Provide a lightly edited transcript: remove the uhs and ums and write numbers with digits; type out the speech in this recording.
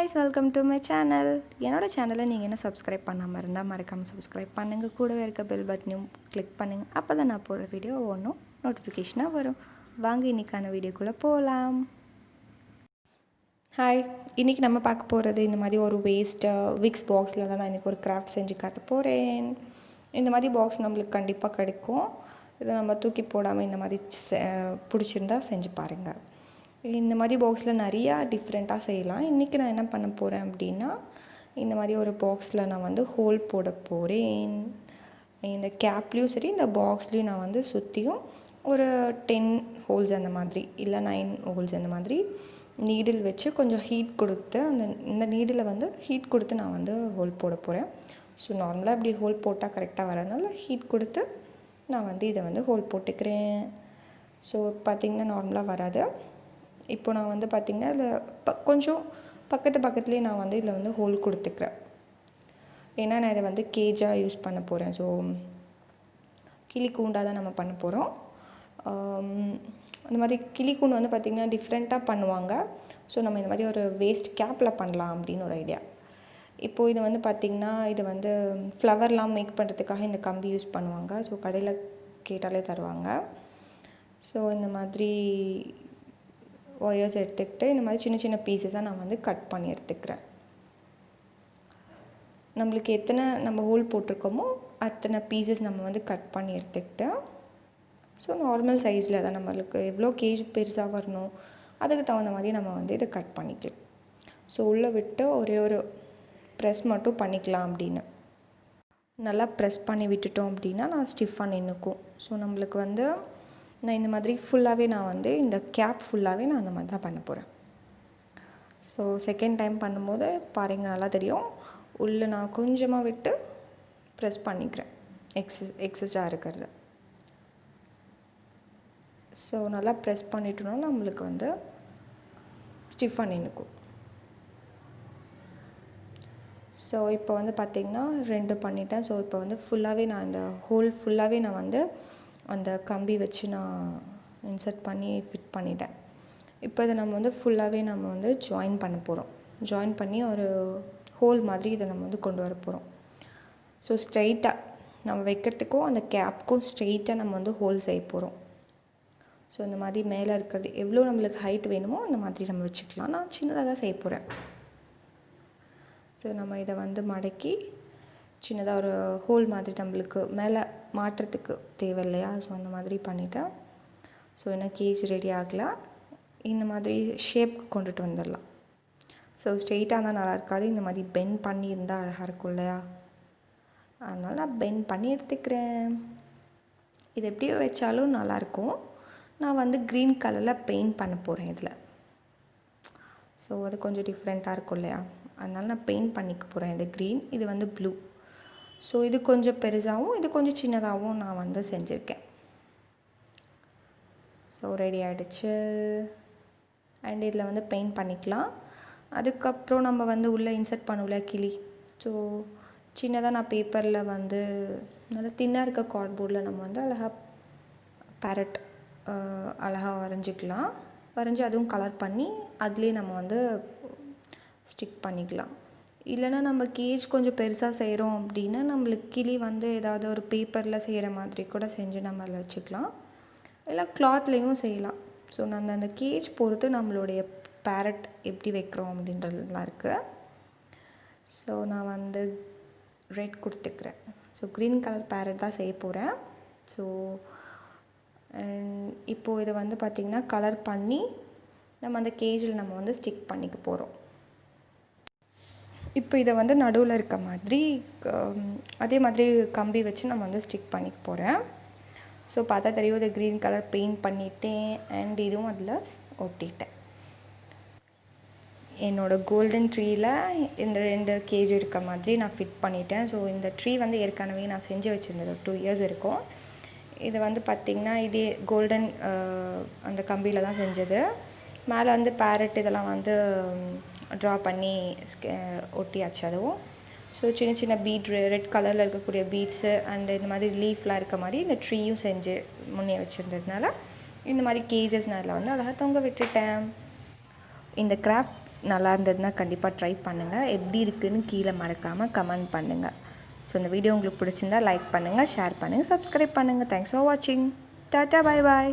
Guys, welcome to my channel. என்னோட சேனலை நீங்கள் என்ன சப்ஸ்கிரைப் பண்ணாமல் இருந்தால் மறக்காமல் சப்ஸ்கிரைப் பண்ணுங்கள். கூடவே இருக்க பெல் பட்டனையும் கிளிக் பண்ணுங்கள். அப்போ தான் நான் போடுற வீடியோ ஒன்றும் நோட்டிஃபிகேஷனாக வரும். வாங்க இன்றைக்கான வீடியோக்குள்ளே போகலாம். ஹாய், இன்றைக்கி நம்ம பார்க்க போகிறது இந்த மாதிரி ஒரு விக்ஸ் பாக்ஸில் தான் நான் இன்றைக்கி ஒரு கிராஃப்ட் செஞ்சு காட்ட போகிறேன். இந்த மாதிரி பாக்ஸ் நம்மளுக்கு கண்டிப்பாக கிடைக்கும். இதை நம்ம தூக்கி போடாமல் இந்த மாதிரி பிடிச்சிருந்தா செஞ்சு பாருங்கள். இந்த மாதிரி பாக்ஸில் நிறையா டிஃப்ரெண்ட்டாக செய்யலாம். இன்றைக்கி நான் என்ன பண்ண போகிறேன் அப்படின்னா, இந்த மாதிரி ஒரு பாக்ஸில் நான் ஹோல் போட போகிறேன். இந்த கேப்லேயும் சரி, இந்த பாக்ஸ்லேயும் நான் சுற்றியும் ஒரு 10 ஹோல்ஸ் அந்த மாதிரி, இல்லை 9 ஹோல்ஸ் அந்த மாதிரி நீடில் வச்சு கொஞ்சம் ஹீட் கொடுத்து, இந்த நீடில் ஹீட் கொடுத்து நான் ஹோல் போட போகிறேன். ஸோ நார்மலாக இப்படி ஹோல் போட்டால் கரெக்டாக வரதுனால ஹீட் கொடுத்து நான் இதை ஹோல் போட்டுக்கிறேன். ஸோ பார்த்திங்கன்னா நார்மலாக வராது. இப்போ நான் பார்த்திங்கன்னா இதில் கொஞ்சம் பக்கத்துலேயே நான் இதில் ஹோல் கொடுத்துக்கிறேன். ஏன்னா நான் இதை கேஜாக யூஸ் பண்ண போகிறேன். ஸோ கிளி கூண்டாக தான் நம்ம பண்ண போகிறோம். அந்த மாதிரி கிளி கூண்டு பார்த்திங்கன்னா டிஃப்ரெண்ட்டாக பண்ணுவாங்க. ஸோ நம்ம இந்த மாதிரி ஒரு வேஸ்ட் கேப்பில் பண்ணலாம் அப்படின்னு ஒரு ஐடியா. இப்போது இது பார்த்திங்கன்னா இது ஃப்ளவர்லாம் மேக் பண்ணுறதுக்காக இந்த கம்பி யூஸ் பண்ணுவாங்க. ஸோ கடையில் கேட்டாலே தருவாங்க. ஸோ இந்த மாதிரி ஒயர்ஸ் எடுத்துக்கிட்டு இந்த மாதிரி சின்ன சின்ன பீசஸாக நான் கட் பண்ணி எடுத்துக்கிறேன். நம்மளுக்கு எத்தனை நம்ம ஹோல் போட்டிருக்கோமோ அத்தனை பீசஸ் நம்ம கட் பண்ணி எடுத்துக்கிட்டு, ஸோ நார்மல் சைஸில் தான் நம்மளுக்கு எவ்வளோ கேஜ் பெருசாக வரணும் அதுக்கு தகுந்த மாதிரி நம்ம இதை கட் பண்ணிக்கலாம். ஸோ உள்ளே விட்டு ஒரே ஒரு ப்ரெஸ் மட்டும் பண்ணிக்கலாம். அப்படின்னு நல்லா ப்ரெஸ் பண்ணி விட்டுட்டோம் அப்படின்னா நான் ஸ்டிஃபாக நின்றுக்கும். ஸோ நம்மளுக்கு நான் இந்த மாதிரி ஃபுல்லாகவே நான் இந்த கேப் ஃபுல்லாகவே நான் அந்த மாதிரி தான் பண்ண போகிறேன். ஸோ செகண்ட் டைம் பண்ணும்போது பாருங்கள், நல்லா தெரியும். உள்ளே நான் கொஞ்சமாக விட்டு ப்ரெஸ் பண்ணிக்கிறேன் எக்ஸஸாக இருக்கிறது. ஸோ நல்லா ப்ரெஸ் பண்ணிட்டோன்னா நம்மளுக்கு ஸ்டிஃபாக நின்றுக்கும். ஸோ இப்போ பார்த்திங்கன்னா 2 பண்ணிட்டேன். ஸோ இப்போ ஃபுல்லாகவே நான் இந்த ஹோல் ஃபுல்லாகவே நான் அந்த கம்பி வச்சு நான் இன்சர்ட் பண்ணி ஃபிட் பண்ணிட்டேன். இப்போ இதை நம்ம ஃபுல்லாகவே நம்ம ஜாயின் பண்ண போகிறோம். ஜாயின் பண்ணி ஒரு ஹோல் மாதிரி இதை நம்ம கொண்டு வர போகிறோம். ஸோ ஸ்ட்ரைட்டாக நம்ம வைக்கிறதுக்கும் அந்த கேப்புக்கும் ஸ்ட்ரெயிட்டாக நம்ம ஹோல் செய்ய போகிறோம். ஸோ இந்த மாதிரி மேலே இருக்கிறது எவ்வளோ நம்மளுக்கு ஹைட் வேணுமோ அந்த மாதிரி நம்ம வச்சுக்கலாம். நான் சின்னதாக தான் செய்ய போகிறேன். ஸோ நம்ம இதை மடக்கி சின்னதாக ஒரு ஹோல் மாதிரி நம்மளுக்கு மேலே மாட்டுறதுக்கு தேவை இல்லையா? ஸோ அந்த மாதிரி பண்ணிவிட்டேன். ஸோ என்ன கேஜ் ரெடி ஆகலை. இந்த மாதிரி ஷேப்க்கு கொண்டுட்டு வந்துடலாம். ஸோ ஸ்ட்ரெயிட்டாக இருந்தால் நல்லா இருக்காது, இந்த மாதிரி பெண்ட் பண்ணி இருந்தால் அழகாக இருக்கும் இல்லையா? அதனால் நான் பெண்ட் பண்ணி எடுத்துக்கிறேன். இது எப்படி வச்சாலும் நல்லாயிருக்கும். நான் க்ரீன் கலரில் பெயிண்ட் பண்ண போகிறேன் இதில். ஸோ அது கொஞ்சம் டிஃப்ரெண்ட்டாக இருக்கும் இல்லையா? அதனால் நான் பெயிண்ட் பண்ணிக்க போகிறேன். இது க்ரீன், இது ப்ளூ. ஸோ இது கொஞ்சம் பெருசாகவும் இது கொஞ்சம் சின்னதாகவும் நான் செஞ்சுருக்கேன். ஸோ ரெடி ஆகிடுச்சு. அண்ட் இதில் பெயிண்ட் பண்ணிக்கலாம். அதுக்கப்புறம் நம்ம உள்ளே இன்சர்ட் பண்ணுவோம்ல கிளி. ஸோ சின்னதாக நான் பேப்பரில் நல்லா தின்னாக இருக்க கார்ட்போர்டில் நம்ம அழகாக பேரட் அழகாக வரைஞ்சிக்கலாம். வரைஞ்சி அதுவும் கலர் பண்ணி அதுலேயே நம்ம ஸ்டிக் பண்ணிக்கலாம். இல்லைனா நம்ம கேஜ் கொஞ்சம் பெருசாக செய்கிறோம் அப்படின்னா நம்மளுக்கு கிளி ஏதாவது ஒரு பேப்பரில் செய்கிற மாதிரி கூட செஞ்சு நம்ம அதில் வச்சுக்கலாம். இல்லை கிளாத்லேயும் செய்யலாம். ஸோ நான் அந்த கேஜ் பொறுத்து நம்மளுடைய பேரட் எப்படி வைக்கிறோம் அப்படின்றதுலாம் இருக்குது. ஸோ நான் ரெட் கொடுத்துக்கிறேன். ஸோ க்ரீன் கலர் பேரட் தான் செய்ய போகிறேன். ஸோ இப்போது இதை பார்த்திங்கன்னா கலர் பண்ணி நம்ம அந்த கேஜில் நம்ம ஸ்டிக் பண்ணிக்க போகிறோம். இப்போ இதை நடுவில் இருக்க மாதிரி அதே மாதிரி கம்பி வச்சு நம்ம ஸ்டிக் பண்ணிக்க போகிறேன். ஸோ பார்த்தா தெரியும், இதை க்ரீன் கலர் பெயிண்ட் பண்ணிட்டேன். அண்ட் இதுவும் அதில் ஒட்டிட்டேன். என்னோடய கோல்டன் ட்ரீயில் இந்த 2 கேஜ் இருக்க மாதிரி நான் ஃபிட் பண்ணிட்டேன். ஸோ இந்த ட்ரீ ஏற்கனவே நான் செஞ்சு வச்சுருந்தது 2 இயர்ஸ் இருக்கும். இது பார்த்திங்கன்னா இதே கோல்டன் அந்த கம்பியில் தான் செஞ்சது. மேலே பேரட் இதெல்லாம் ட்ரா பண்ணி ஒட்டியாச்சு அதுவும். ஸோ சின்ன சின்ன பீட் ரெட் கலரில் இருக்கக்கூடிய பீட்ஸு அண்ட் இந்த மாதிரி லீஃப்லாம் இருக்க மாதிரி இந்த ட்ரீயும் செஞ்சு முன்னே வச்சுருந்ததுனால இந்த மாதிரி கேஜஸ் நான் அதில் அழகாக தொங்க விட்டுட்டேன். இந்த கிராஃப்ட் நல்லா இருந்ததுன்னா கண்டிப்பாக ட்ரை பண்ணுங்கள். எப்படி இருக்குதுன்னு கீழே மறக்காமல் கமெண்ட் பண்ணுங்கள். ஸோ இந்த வீடியோ உங்களுக்கு பிடிச்சிருந்தா லைக் பண்ணுங்கள், ஷேர் பண்ணுங்கள், சப்ஸ்கிரைப் பண்ணுங்கள். தேங்க்ஸ் ஃபார் வாட்சிங். Tata, bye bye.